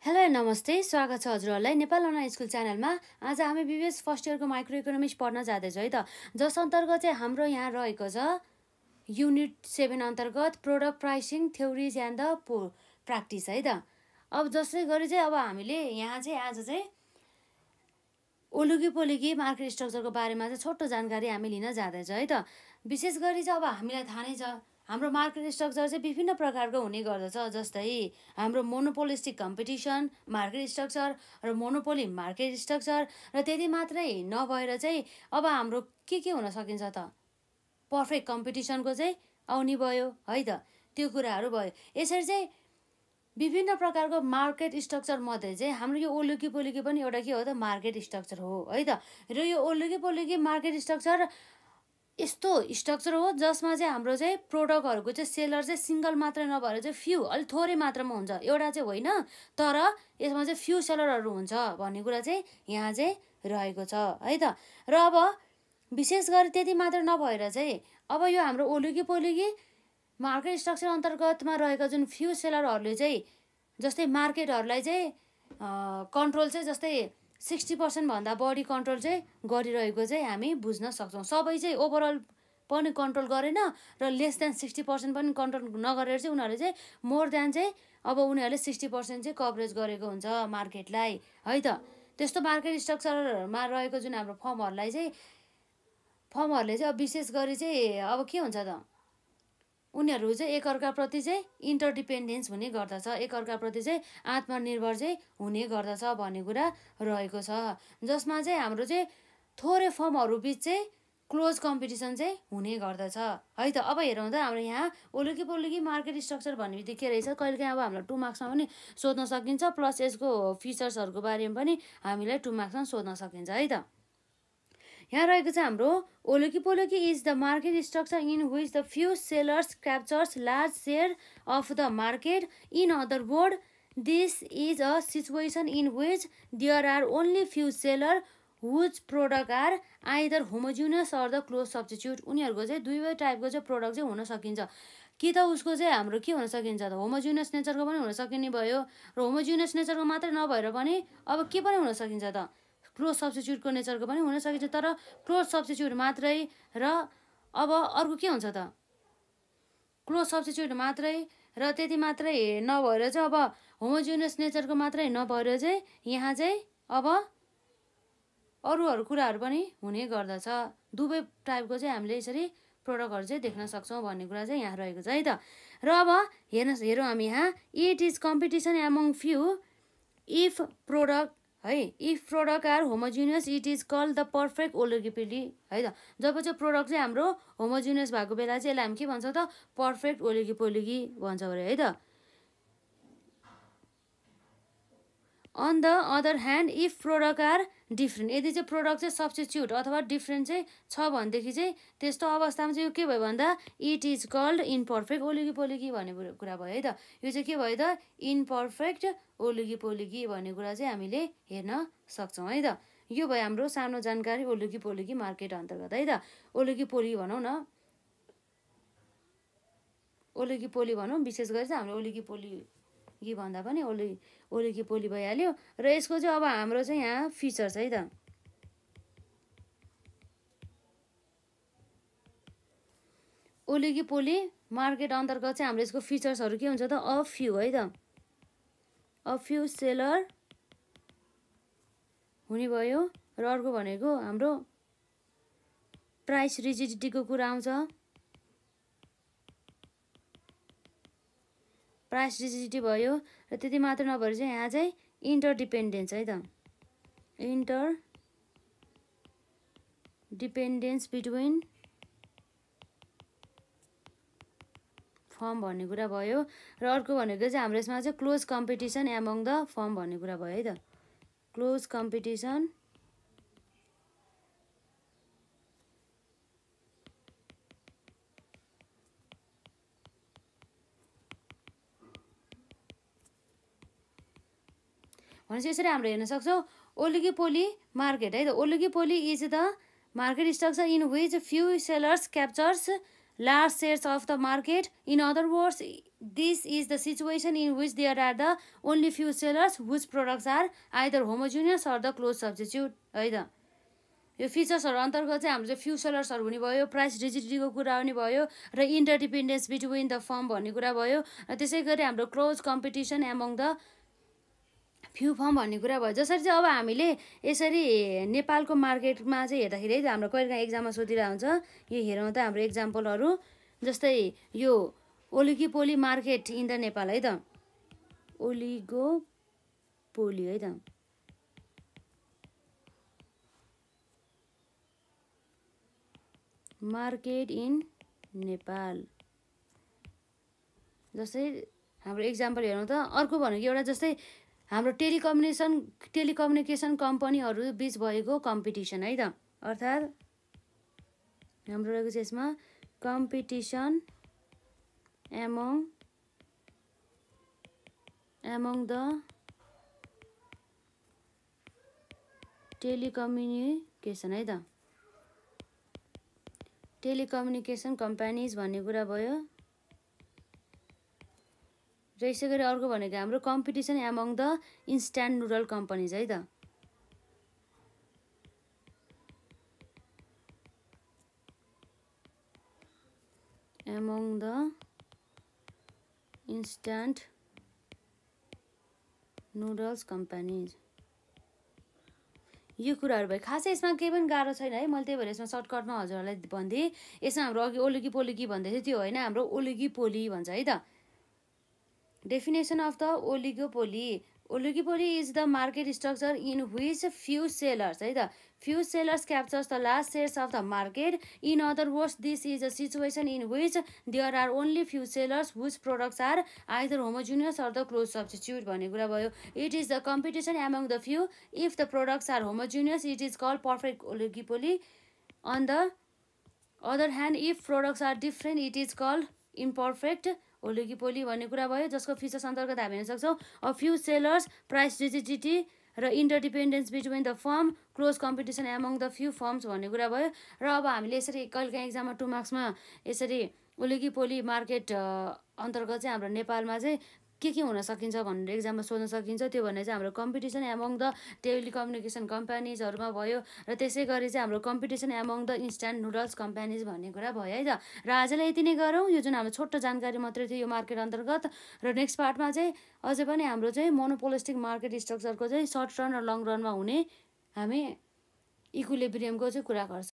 Hello नमस्ते, स्वागत छ हजुरहरूलाई नेपाल अनलाइन स्कुल च्यानलमा। आज हामी बीबीएस फर्स्ट इयरको माइक्रो इकोनोमिक्स पढ्न जाँदैछौँ है त। जस अन्तर्गत चाहिँ हाम्रो यहाँ रहेको छ युनिट 7 अन्तर्गत product pricing theories and the practice है त। अब जसै गरी चाहिँ अब हामीले यहाँ चाहिँ आज चाहिँ ओलुकी मार्केट स्ट्रक्चरको बारेमा चाहिँ छोटो जानकारी हामी लिन जाँदैछौँ है त। विशेष गरी चाहिँ अब हामीलाई थाहा नै छ हाम्रो मार्केट स्ट्रक्चर चाहिँ विभिन्न प्रकारको हुने गर्दछ। जस्तै हाम्रो मोनोपोलिस्टिक कम्पिटिसन मार्केट स्ट्रक्चर र मोनोपोली मार्केट स्ट्रक्चर र त्यति मात्रै नभएर चाहिँ अब हाम्रो के हुन सकिन्छ त पर्फेक्ट कम्पिटिसनको चाहिँ आउने भयो है त। त्यो कुराहरू भयो। यसरी चाहिँ विभिन्न प्रकारको मार्केट स्ट्रक्चर मध्ये चाहिँ हाम्रो यो ओलुकी पनि एउटा के हो त मार्केट स्ट्रक्चर हो है त। र यो ओलुकी मार्केट स्ट्रक्चर यस्तो स्ट्रक्चर हो जसमा चाहिँ हाम्रो चाहिँ प्रोडक्टहरूको चाहिँ सेलर चाहिँ सिङ्गल मात्र नभएर चाहिँ फ्यु अलिक थोरै मात्रामा हुन्छ, एउटा चाहिँ होइन, तर यसमा चाहिँ फ्यु सेलरहरू हुन्छ भन्ने कुरा चाहिँ यहाँ चाहिँ रहेको छ है त। र अब विशेष गरी त्यति मात्र नभएर चाहिँ अब यो हाम्रो ओलुकी मार्केट स्ट्रक्चर अन्तर्गतमा रहेका जुन फ्यु सेलरहरूले चाहिँ जस्तै मार्केटहरूलाई चाहिँ कन्ट्रोल चाहिँ जस्तै 60% भन्दा बढी कन्ट्रोल चाहिँ गरिरहेको चाहिँ हामी बुझ्न सक्छौँ। सबै चाहिँ ओभरअल पनि कन्ट्रोल गरेन र लेस देन 60% पनि कन्ट्रोल नगरेर चाहिँ उनीहरूले चाहिँ मोर देन चाहिँ अब उनीहरूले 60% चाहिँ कभरेज गरेको हुन्छ मार्केटलाई है त। त्यस्तो मार्केट स्ट्रक्चरमा रहेको जुन हाम्रो फर्महरूले चाहिँ अब विशेष गरी चाहिँ अब के हुन्छ त उनीहरू चाहिँ एकअर्काप्रति चाहिँ इन्टरडिपेन्डेन्स हुने गर्दछ, एकअर्काप्रति चाहिँ आत्मनिर्भर चाहिँ हुने गर्दछ भन्ने कुरा रहेको छ। जसमा चाहिँ हाम्रो चाहिँ थोरै फर्महरू बिच चाहिँ क्लोज कम्पिटिसन चाहिँ हुने गर्दछ है त। अब हेरौँ त हाम्रो यहाँ ओलुकी मार्केट स्ट्रक्चर भन्ने बित्तिकै के रहेछ कहिलेकाहीँ अब हामीलाई 2 मार्क्समा पनि सोध्न सकिन्छ, प्लस यसको फिचर्सहरूको बारेमा पनि हामीलाई 2 मार्क्समा सोध्न सकिन्छ है त। यहाँ रहेको छ हाम्रो ओलुकी is the market structure in which the few sellers captures large share of the market. In other word this is a situation in which there are only few seller whose product are either homogeneous or the close substitute. उनीहरूको चाहिँ दुवै टाइपको चाहिँ product चाहिँ हुन सकिन्छ। कि त उसको चाहिँ हाम्रो के हुन सकिन्छ त होमोजिनियस नेचरको पनि हुन सकिने भयो र होमोजिनियस नेचरको मात्रै नभएर पनि अब के पनि हुन सकिन्छ त क्लोज सब्स्टिट्युटको नेचरको पनि हुन सकिन्छ। तर क्लोज सब्स्टिट्युट मात्रै र अब अर्को के हुन्छ त क्लोज सब्स्टिट्युट मात्रै र त्यति मात्रै नभएर चाहिँ अब होमोजिनियस नेचरको मात्रै नभएर चाहिँ यहाँ चाहिँ अब अरू कुराहरू पनि हुने गर्दछ। दुवै टाइपको चाहिँ हामीले यसरी प्रोडक्टहरू चाहिँ देख्न सक्छौँ भन्ने कुरा चाहिँ यहाँ रहेको छ है त। र अब हेरौँ हामी यहाँ it is competition among few if product है if product are homogeneous it is called the perfect oligopoly है त। जब चाहिँ प्रोडक्ट चाहिँ हाम्रो होमोजिनियस भएको बेला चाहिँ यसलाई हामी के भन्छौँ त पर्फेक्ट ओलिगोपोली भन्छौँ अरे है त। On the other hand if product are different यदि चाहिँ प्रोडक्ट चाहिँ सब्स्टिट्युट अथवा डिफ्रेन्ट चाहिँ छ भनेदेखि चाहिँ त्यस्तो अवस्थामा चाहिँ यो के भयो भन्दा इट इज कल्ड इनपर्फेक्ट ओलिगोपोली भन्ने कुरा भयो है त। यो चाहिँ के भयो त इनपर्फेक्ट ओलिगोपोली भन्ने कुरा चाहिँ हामीले हेर्न सक्छौँ है त। यो भयो हाम्रो सानो जानकारी ओलिगोपोली मार्केट अन्तर्गत है त। ओलिगोपोली भनौँ न ओलिगोपोली भनौँ विशेष गरी चाहिँ हाम्रो ओलिगोपोली भन्दा पनि ओलिगोपोली भइहाल्यो। र यसको चाहिँ अब हाम्रो चाहिँ यहाँ फिचर्स है त। ओलिगोपोली मार्केट अन्तर्गत चाहिँ हाम्रो यसको फिचर्सहरू के हुन्छ त अ फ्यु है त। अ फ्यु सेलर हुने भयो र अर्को भनेको हाम्रो प्राइस रिजिडिटीको कुरा आउँछ। प्राइस रिजिडिटी भयो र त्यति मात्र नभएर चाहिँ यहाँ चाहिँ इन्टरडिपेन्डेन्स है त। इन्टरडिपेन्डेन्स बिट्विन फर्म भन्ने कुरा भयो र अर्को भनेको चाहिँ हाम्रो यसमा चाहिँ close competition among the form भन्ने कुरा भयो है त। क्लोज कम्पिटिसन भनेपछि यसरी हामीले हेर्न सक्छौँ ओलिगोपोली मार्केट है त। Oligopoly is the market structure in which few sellers captures large shares of the market. In other words, this is the situation in which there are the only few sellers whose products are either homogeneous or the close substitute है त यो फिचर्सहरु अन्तर्गत चाहिँ हाम्रो चाहिँ few सेलर्सहरु हुने भयो, price रिजिडिटीको कुरा पनि भयो र इन्टरडिपेन्डेन्स बिट्विन द फर्म भन्ने कुरा भयो र त्यसैगरी हाम्रो close competition among the few form भन्ने कुरा भयो। जसरी चाहिँ अब हामीले यसरी नेपालको मार्केटमा चाहिँ हेर्दाखेरि हाम्रो कहिलेकाहीँ एक्जाममा सोधिरहेको हुन्छ। यो हेरौँ त हाम्रो एक्जाम्पलहरु, जस्तै यो oligopoly market in the Nepal है त, ओलिगोपोली है त, मार्केट इन नेपाल। जस्तै हाम्रो एक्जाम्पल हेरौँ त। अर्को भनेको एउटा जस्तै हाम्रो टेलिकम्युनिकेसन कम्पनीहरु बीच भएको कम्पिटिसन है त, अर्थात् हाम्रो रहेको छ यसमा कम्पिटिसन एमङ द टेलिकम्युनिकेसन है त, टेलिकम्युनिकेसन कम्पनीज भन्ने कुरा भयो। र यसै गरी अर्को भनेको हाम्रो competition among the instant noodle companies है त, among the instant noodles companies. यो कुराहरु भयो। खासै यसमा केही पनि गाह्रो छैन है, मैले त्यही भएर यसमा सर्टकटमा हजुरहरुलाई भन्दिए। यसमा हाम्रो अघि ओलिगोपोली भन्दै थियो त्यो होइन, हाम्रो ओलिगोपोली भन्छ है त। Definition of the oligopoly. Oligopoly is the market structure in which few sellers है त, few sellers captures the large shares of the market. In other words, this is a situation in which there are only few sellers whose products are either homogeneous or the close substitute भन्ने कुरा भयो। It is the competition among the few. If the products are homogeneous, it is called perfect oligopoly. On the other hand, if products are different, it is called imperfect oligopoly भन्ने कुरा भयो। जसको features अन्तर्गत हामी हेर्न सक्छौं a few sellers, price rigidity र interdependence between the firm, close competition among the few firms भन्ने कुरा भयो। र अब हामीले यसरी कहिलेकाहीँ एक्जाममा 2 मार्क्समा यसरी ओलिगोपोली मार्केट अन्तर्गत चाहिँ हाम्रो नेपालमा चाहिँ के हुन सकिन्छ भनेर एक्जाममा सोध्न सकिन्छ। त्यो भने चाहिँ हाम्रो कम्पिटिसन एमङ द टेलिकम्युनिकेसन कम्पनीजहरुमा भयो र त्यसै गरी चाहिँ हाम्रो competition among the instant noodles companies भन्ने कुरा भयो है त। र आजलाई यति नै गरौँ। यो जुन हाम्रो छोटो जानकारी मात्रै थियो यो मार्केट अन्तर्गत। र नेक्स्ट पार्टमा चाहिँ अझै पनि हाम्रो चाहिँ मोनोपोलिस्टिक मार्केट स्ट्रक्चरको चाहिँ सर्ट रन र लङ रनमा हुने हामी इक्विलिब्रियमको चाहिँ कुरा गर्छौं।